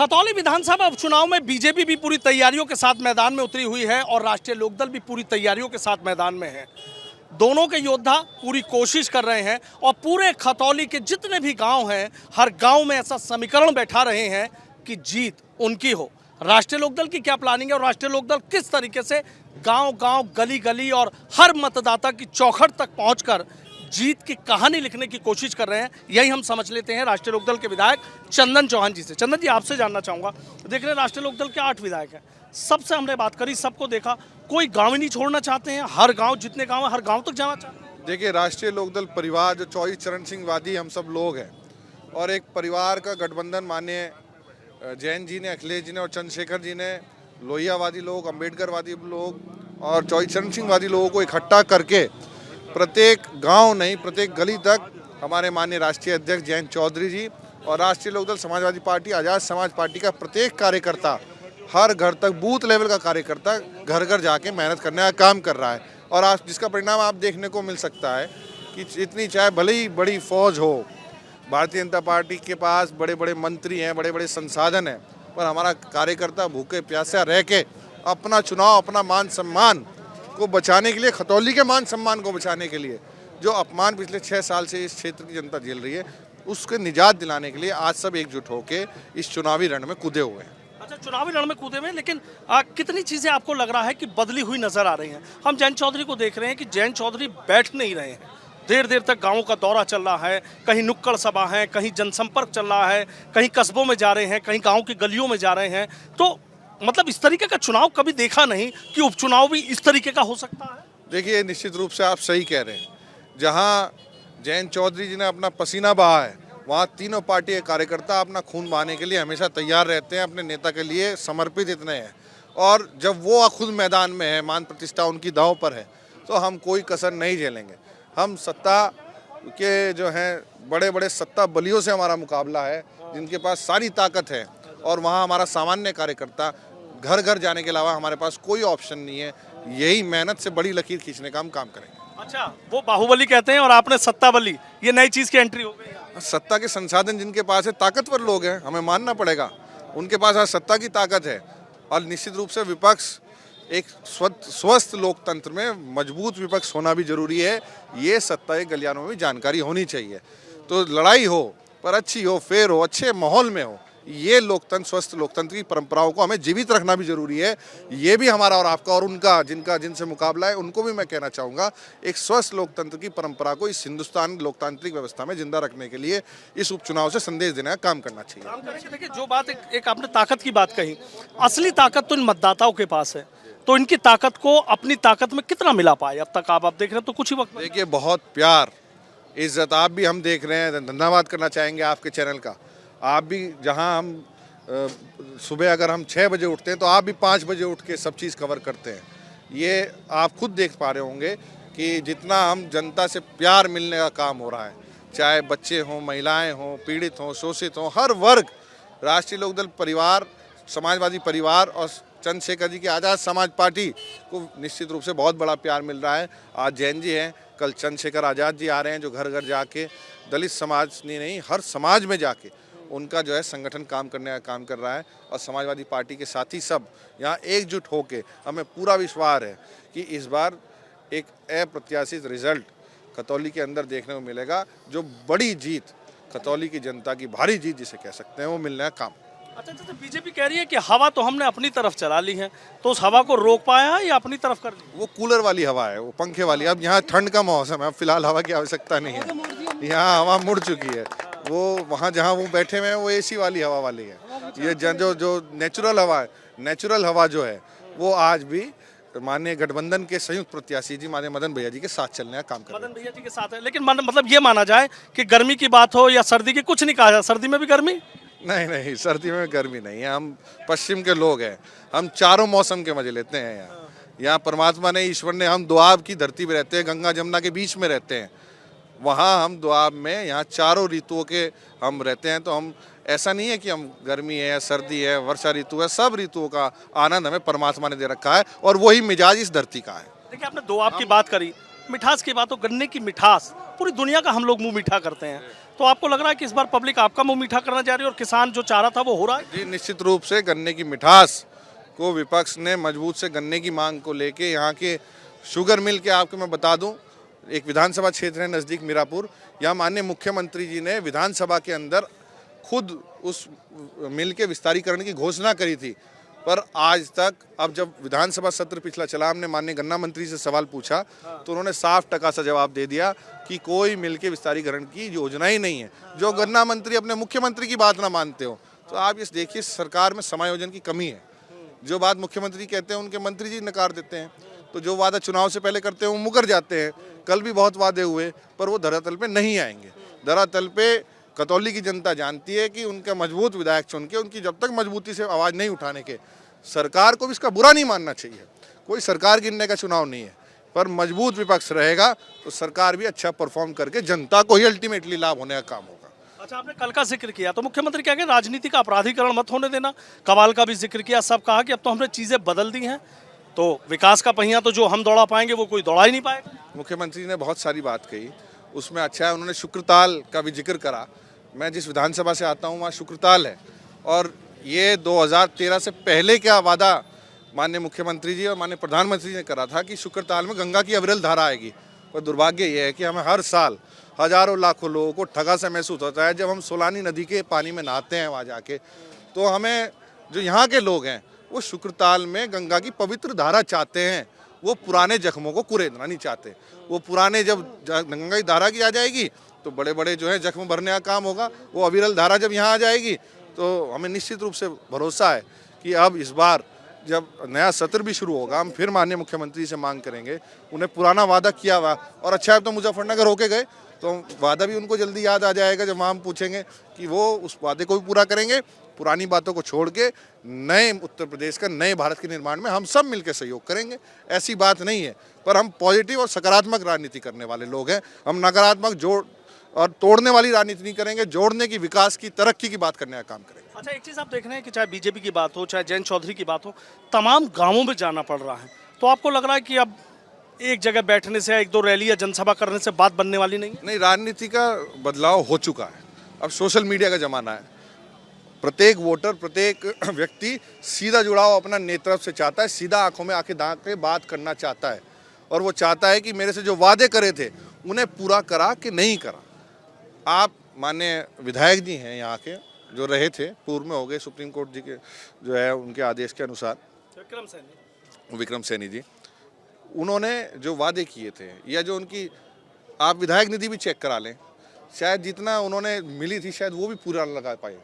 खतौली विधानसभा उपचुनाव में बीजेपी भी पूरी तैयारियों के साथ मैदान में उतरी हुई है और राष्ट्रीय लोकदल भी पूरी तैयारियों के साथ मैदान में है। दोनों के योद्धा पूरी कोशिश कर रहे हैं और पूरे खतौली के जितने भी गांव हैं, हर गांव में ऐसा समीकरण बैठा रहे हैं कि जीत उनकी हो। राष्ट्रीय लोकदल की क्या प्लानिंग है और राष्ट्रीय लोकदल किस तरीके से गांव-गांव, गली-गली और हर मतदाता की चौखट तक पहुंचकर जीत की कहानी लिखने की कोशिश कर रहे हैं, यही हम समझ लेते हैं राष्ट्रीय लोकदल के विधायक चंदन चौहान जी से। चंदन जी, आपसे जानना चाहूँगा, देख रहे हैं राष्ट्रीय लोकदल के 8 विधायक हैं, सबसे हमने बात करी, सबको देखा, कोई गाँव ही नहीं छोड़ना चाहते हैं, हर गाँव, जितने गाँव है हर गाँव तक जाना चाहते हैं। देखिए, राष्ट्रीय लोकदल परिवार जो 24 चरण सिंह वादी हम सब लोग हैं और एक परिवार का गठबंधन माननीय जैन जी ने, अखिलेश जी ने और चंद्रशेखर जी ने लोहियावादी लोग, अम्बेडकरवादी लोग और 24 चरण सिंह वादी लोगों को इकट्ठा करके प्रत्येक गांव नहीं प्रत्येक गली तक हमारे माननीय राष्ट्रीय अध्यक्ष जयंत चौधरी जी और राष्ट्रीय लोकदल समाजवादी पार्टी, आज़ाद समाज पार्टी का प्रत्येक कार्यकर्ता, हर घर तक बूथ लेवल का कार्यकर्ता घर घर जाके मेहनत करने का काम कर रहा है। और आज जिसका परिणाम आप देखने को मिल सकता है कि इतनी चाहे भले ही बड़ी फौज हो, भारतीय जनता पार्टी के पास बड़े बड़े मंत्री हैं, बड़े बड़े संसाधन हैं, पर हमारा कार्यकर्ता भूखे प्यासे रह के अपना चुनाव, अपना मान सम्मान को बचाने के लिए, खतौली के मान सम्मान को बचाने के लिए जो अपमान पिछले 6 साल से इस क्षेत्र की जनता झेल रही है, उसके निजात दिलाने के लिए आज सब एकजुट होकर इस चुनावी रण में कूदे हुए हैं। अच्छा, चुनावी रण में कूदे हुए, लेकिन कितनी चीज़ें आपको लग रहा है कि बदली हुई नजर आ रही हैं? हम जयंत चौधरी को देख रहे हैं कि जयंत चौधरी बैठ नहीं रहे हैं, देर देर तक गाँवों का दौरा चल रहा है, कहीं नुक्कड़ सभा है, कहीं जनसंपर्क चल रहा है, कहीं कस्बों में जा रहे हैं, कहीं गाँव की गलियों में जा रहे हैं। तो मतलब इस तरीके का चुनाव कभी देखा नहीं कि उपचुनाव भी इस तरीके का हो सकता है। देखिए, निश्चित रूप से आप सही कह रहे हैं। जहां जयंत चौधरी जी ने अपना पसीना बहा है, वहां तीनों पार्टी के कार्यकर्ता अपना खून बहाने के लिए हमेशा तैयार रहते हैं, अपने नेता के लिए समर्पित इतने हैं। और जब वो खुद मैदान में है, मान प्रतिष्ठा उनकी दांव पर है, तो हम कोई कसर नहीं झेलेंगे। हम सत्ता के जो हैं बड़े बड़े सत्ता बलियों से हमारा मुकाबला है, जिनके पास सारी ताकत है, और वहाँ हमारा सामान्य कार्यकर्ता घर घर जाने के अलावा हमारे पास कोई ऑप्शन नहीं है। यही मेहनत से बड़ी लकीर खींचने का हम काम करेंगे। अच्छा, वो बाहुबली कहते हैं और आपने सत्ता बली, ये नई चीज की एंट्री हो गई। सत्ता के संसाधन जिनके पास है, ताकतवर लोग हैं, हमें मानना पड़ेगा, उनके पास आज सत्ता की ताकत है। और निश्चित रूप से विपक्ष, एक स्वस्थ लोकतंत्र में मजबूत विपक्ष होना भी जरूरी है। ये सत्ता के गलियारों में भी जानकारी होनी चाहिए। तो लड़ाई हो पर अच्छी हो, फेयर हो, अच्छे माहौल में हो। ये लोकतंत्र, स्वस्थ लोकतंत्र की परंपराओं को हमें जीवित रखना भी जरूरी है। ये भी हमारा और आपका और उनका, जिनसे मुकाबला है, उनको भी मैं कहना चाहूँगा, एक स्वस्थ लोकतंत्र की परंपरा को इस हिंदुस्तान लोकतांत्रिक व्यवस्था में जिंदा रखने के लिए इस उपचुनाव से संदेश देने का काम करना चाहिए। देखिए, जो बात एक आपने ताकत की बात कही, असली ताकत तो इन मतदाताओं के पास है, तो इनकी ताकत को अपनी ताकत में कितना मिला पाए अब तक आप देख रहे हैं? तो कुछ ही वक्त देखिए, बहुत प्यार, इज्जत आप भी हम देख रहे हैं। धन्यवाद करना चाहेंगे आपके चैनल का। आप भी, जहां हम सुबह अगर हम 6 बजे उठते हैं तो आप भी 5 बजे उठ के सब चीज़ कवर करते हैं। ये आप खुद देख पा रहे होंगे कि जितना हम जनता से प्यार मिलने का काम हो रहा है, चाहे बच्चे हों, महिलाएं हों, पीड़ित हों, शोषित हों, हर वर्ग, राष्ट्रीय लोकदल परिवार, समाजवादी परिवार और चंद्रशेखर जी की आज़ाद समाज पार्टी को निश्चित रूप से बहुत बड़ा प्यार मिल रहा है। आज जैन जी हैं, कल चंद्रशेखर आज़ाद जी आ रहे हैं, जो घर घर जाके दलित समाज नहीं हर समाज में जाके उनका जो है संगठन काम करने का काम कर रहा है। और समाजवादी पार्टी के साथी सब यहाँ एकजुट होके, हमें पूरा विश्वास है कि इस बार एक अप्रत्याशित रिजल्ट खतौली के अंदर देखने को मिलेगा, जो बड़ी जीत, खतौली की जनता की भारी जीत जिसे कह सकते हैं, वो मिलने का काम। अच्छा, तो बीजेपी कह रही है कि हवा तो हमने अपनी तरफ चला ली है, तो उस हवा को रोक पाया है या अपनी तरफ कर ली? वो कूलर वाली हवा है, वो पंखे वाली। अब यहाँ ठंड का मौसम है, अब फिलहाल हवा की आवश्यकता नहीं है, यहाँ हवा मुड़ चुकी है। वो वहाँ जहाँ वो बैठे हुए हैं वो एसी वाली हवा वाली है। ये जो नेचुरल हवा है, नेचुरल हवा जो है, वो आज भी माननीय गठबंधन के संयुक्त प्रत्याशी जी माननीय मदन भैया जी के साथ चलने का काम कर रहे हैं। मदन भैया जी के साथ है, लेकिन मतलब ये माना जाए कि गर्मी की बात हो या सर्दी की, कुछ नहीं कहा जाए, सर्दी में भी गर्मी नहीं, सर्दी में गर्मी नहीं है। हम पश्चिम के लोग हैं, हम चारों मौसम के मजे लेते हैं। यहाँ परमात्मा ने, ईश्वर ने, हम दुआब की धरती पे रहते हैं, गंगा जमुना के बीच में रहते हैं। वहाँ हम दुआब में, यहाँ चारों ऋतुओं के हम रहते हैं। तो हम, ऐसा नहीं है कि हम गर्मी है, सर्दी है, वर्षा ऋतु है, सब ऋतुओं का आनंद हमें परमात्मा ने दे रखा है और वही मिजाज इस धरती का है। देखिए, आपने दुआब की बात करी, मिठास की बात हो, गन्ने की मिठास पूरी दुनिया का हम लोग मुंह मीठा करते हैं, तो आपको लग रहा है कि इस बार पब्लिक आपका मुंह मीठा करना चाह रही है और किसान जो चाह रहा था वो हो रहा है? जी निश्चित रूप से गन्ने की मिठास को विपक्ष ने मजबूत से गन्ने की मांग को लेके यहाँ के शुगर मिल के आपको मैं बता दूं, एक विधानसभा क्षेत्र है नज़दीक मीरापुर, यहाँ माननीय मुख्यमंत्री जी ने विधानसभा के अंदर खुद उस मिल के विस्तारीकरण की घोषणा करी थी। पर आज तक, अब जब विधानसभा सत्र पिछला चला, हमने माननीय गन्ना मंत्री से सवाल पूछा तो उन्होंने साफ टका सा जवाब दे दिया कि कोई मिल के विस्तारीकरण की योजना ही नहीं है। जो गन्ना मंत्री अपने मुख्यमंत्री की बात ना मानते हो, तो आप ये देखिए सरकार में समायोजन की कमी है। जो बात मुख्यमंत्री कहते हैं उनके मंत्री जी नकार देते हैं, तो जो वादा चुनाव से पहले करते हैं वो मुकर जाते हैं। कल भी बहुत वादे हुए पर वो धरातल पे नहीं आएंगे। धरातल पे कतौली की जनता जानती है कि उनका मजबूत विधायक चुन के, उनकी जब तक मजबूती से आवाज़ नहीं उठाने के, सरकार को भी इसका बुरा नहीं मानना चाहिए। कोई सरकार गिनने का चुनाव नहीं है, पर मजबूत विपक्ष रहेगा तो सरकार भी अच्छा परफॉर्म करके जनता को ही अल्टीमेटली लाभ होने का काम होगा। अच्छा, आपने कल का जिक्र किया तो मुख्यमंत्री क्या कहे, राजनीति का अपराधीकरण मत होने देना। कमाल का भी जिक्र किया, सब कहा कि अब तो हमने चीज़ें बदल दी हैं, तो विकास का पहिया तो जो हम दौड़ा पाएंगे वो कोई दौड़ा ही नहीं पाएगा। मुख्यमंत्री ने बहुत सारी बात कही, उसमें अच्छा है उन्होंने शुक्रताल का भी जिक्र करा। मैं जिस विधानसभा से आता हूँ वहाँ शुक्रताल है, और ये 2013 से पहले क्या वादा माननीय मुख्यमंत्री जी और माननीय प्रधानमंत्री ने करा था कि शुक्रताल में गंगा की अविरल धारा आएगी। पर दुर्भाग्य ये है कि हमें हर साल हजारों लाखों लोगों को ठगा सा महसूस होता है जब हम सोलानी नदी के पानी में नहाते हैं वहाँ जाके। तो हमें, जो यहाँ के लोग हैं, वो शुक्रताल में गंगा की पवित्र धारा चाहते हैं, वो पुराने जख्मों को कुरेदना नहीं चाहते। वो पुराने, जब गंगा की धारा की आ जाएगी तो बड़े बड़े जो है जख्म भरने का काम होगा। वो अविरल धारा जब यहाँ आ जाएगी तो हमें निश्चित रूप से भरोसा है कि अब इस बार जब नया सत्र भी शुरू होगा, हम फिर माननीय मुख्यमंत्री से मांग करेंगे। उन्हें पुराना वादा किया हुआ, और अच्छा है तो मुजफ्फरनगर होके गए तो वादा भी उनको जल्दी याद आ जाएगा जब वहाँ हम पूछेंगे कि वो उस वादे को भी पूरा करेंगे। पुरानी बातों को छोड़ के नए उत्तर प्रदेश का, नए भारत के निर्माण में हम सब मिलकर सहयोग करेंगे। ऐसी बात नहीं है, पर हम पॉजिटिव और सकारात्मक राजनीति करने वाले लोग हैं। हम नकारात्मक जोड़ और तोड़ने वाली राजनीति नहीं करेंगे, जोड़ने की, विकास की, तरक्की की बात करने का काम करेंगे। अच्छा, एक चीज़ आप देख रहे हैं कि चाहे बीजेपी की बात हो, चाहे जयंत चौधरी की बात हो, तमाम गांवों में जाना पड़ रहा है। तो आपको लग रहा है कि अब एक जगह बैठने से, एक दो रैली या जनसभा करने से बात बनने वाली नहीं? नहीं, राजनीति का बदलाव हो चुका है। अब सोशल मीडिया का ज़माना है। प्रत्येक वोटर, प्रत्येक व्यक्ति सीधा जुड़ाव अपना नेतृत्व से चाहता है, सीधा आंखों में आंखें डाल के बात करना चाहता है, और वो चाहता है कि मेरे से जो वादे करे थे उन्हें पूरा करा कि नहीं करा। आप माननीय विधायक जी हैं यहाँ के, जो रहे थे, पूर्व में हो गए, सुप्रीम कोर्ट जी के जो है उनके आदेश के अनुसार, विक्रम सैनी जी, उन्होंने जो वादे किए थे, या जो उनकी, आप विधायक निधि भी चेक करा लें, शायद जितना उन्होंने मिली थी शायद वो भी पूरा लगा पाए।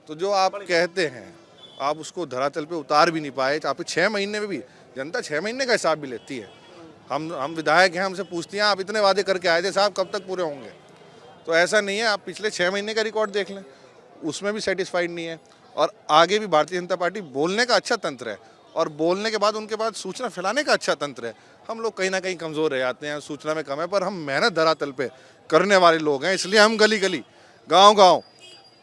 तो जो आप कहते हैं आप उसको धरातल पे उतार भी नहीं पाए। आप 6 महीने में भी, जनता 6 महीने का हिसाब भी लेती है। हम विधायक हैं, हमसे पूछती हैं आप इतने वादे करके आए थे साहब, कब तक पूरे होंगे? तो ऐसा नहीं है, आप पिछले 6 महीने का रिकॉर्ड देख लें, उसमें भी सेटिस्फाइड नहीं है। और आगे भी भारतीय जनता पार्टी बोलने का अच्छा तंत्र है, और बोलने के बाद उनके बाद सूचना फैलाने का अच्छा तंत्र है। हम लोग कहीं ना कहीं कमज़ोर रह जाते हैं, सूचना में कम है, पर हम मेहनत धरातल पे करने वाले लोग हैं, इसलिए हम गली गली, गांव गांव,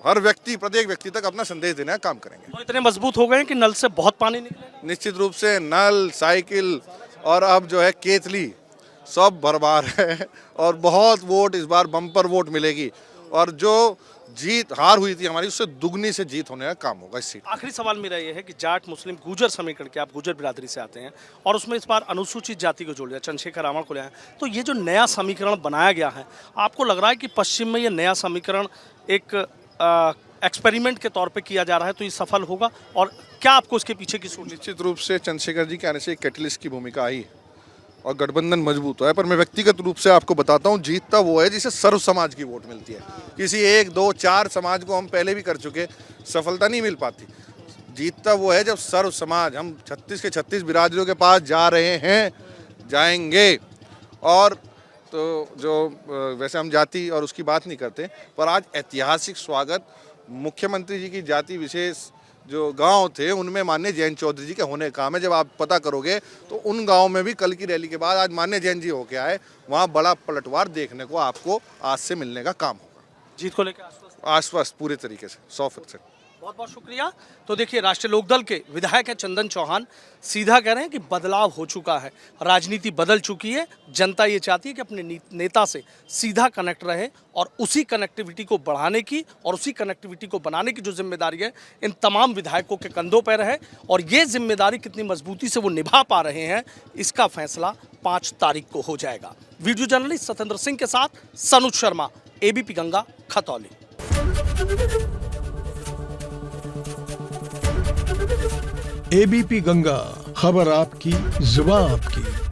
हर व्यक्ति, प्रत्येक व्यक्ति तक अपना संदेश देने का काम करेंगे। तो इतने मजबूत हो गए हैं कि नल से बहुत पानी निकलेगा? निश्चित रूप से नल, साइकिल और अब जो है केतली, सब भरमार है, और बहुत वोट इस बार बम्पर वोट मिलेगी, और जो जीत हार हुई थी हमारी, उससे दुगनी से जीत होने का काम होगा इस सीट। आखिरी सवाल मेरा ये है कि जाट, मुस्लिम, गुर्जर समीकरण के, आप गुर्जर बिरादरी से आते हैं, और उसमें इस बार अनुसूचित जाति को जोड़ दिया, चंद्रशेखर रावण को लिया, तो ये जो नया समीकरण बनाया गया है, आपको लग रहा है कि पश्चिम में ये नया समीकरण एक एक्सपेरिमेंट के तौर पे किया जा रहा है, तो ये सफल होगा? और क्या आपको उसके पीछे की सोच? निश्चित रूप से चंद्रशेखर जी के आने से एक कैटलिस्ट की भूमिका आई और गठबंधन मजबूत हुआ है। पर मैं व्यक्तिगत रूप से आपको बताता हूँ, जीतता वो है जिसे सर्व समाज की वोट मिलती है। किसी 1, 2, 4 समाज को हम पहले भी कर चुके, सफलता नहीं मिल पाती। जीतता वो है जब सर्व समाज, हम 36 के 36 बिरादरियों के पास जा रहे हैं, जाएंगे। और तो जो वैसे हम जाति और उसकी बात नहीं करते, पर आज ऐतिहासिक स्वागत मुख्यमंत्री जी की जाति विशेष जो गांव थे उनमें माननीय जयंत चौधरी जी के होने का काम है। जब आप पता करोगे तो उन गांव में भी कल की रैली के बाद आज माननीय जयंत जी होके आए, वहाँ बड़ा पलटवार देखने को आपको आज से मिलने का काम होगा। जीत को लेकर आश्वस्त पूरे तरीके से 100%। बहुत बहुत शुक्रिया। तो देखिए, राष्ट्रीय लोकदल के विधायक हैं चंदन चौहान, सीधा कह रहे हैं कि बदलाव हो चुका है, राजनीति बदल चुकी है, जनता ये चाहती है कि अपने नेता से सीधा कनेक्ट रहे और उसी कनेक्टिविटी को बढ़ाने की और उसी कनेक्टिविटी को बनाने की जो जिम्मेदारी है इन तमाम विधायकों के कंधों पर है। और ये जिम्मेदारी कितनी मजबूती से वो निभा पा रहे हैं, इसका फैसला 5 तारीख को हो जाएगा। वीडियो जर्नलिस्ट सत्येंद्र सिंह के साथ सनुज शर्मा, एबीपी गंगा, खतौली। एबीपी गंगा, खबर आपकी, जुबान आपकी।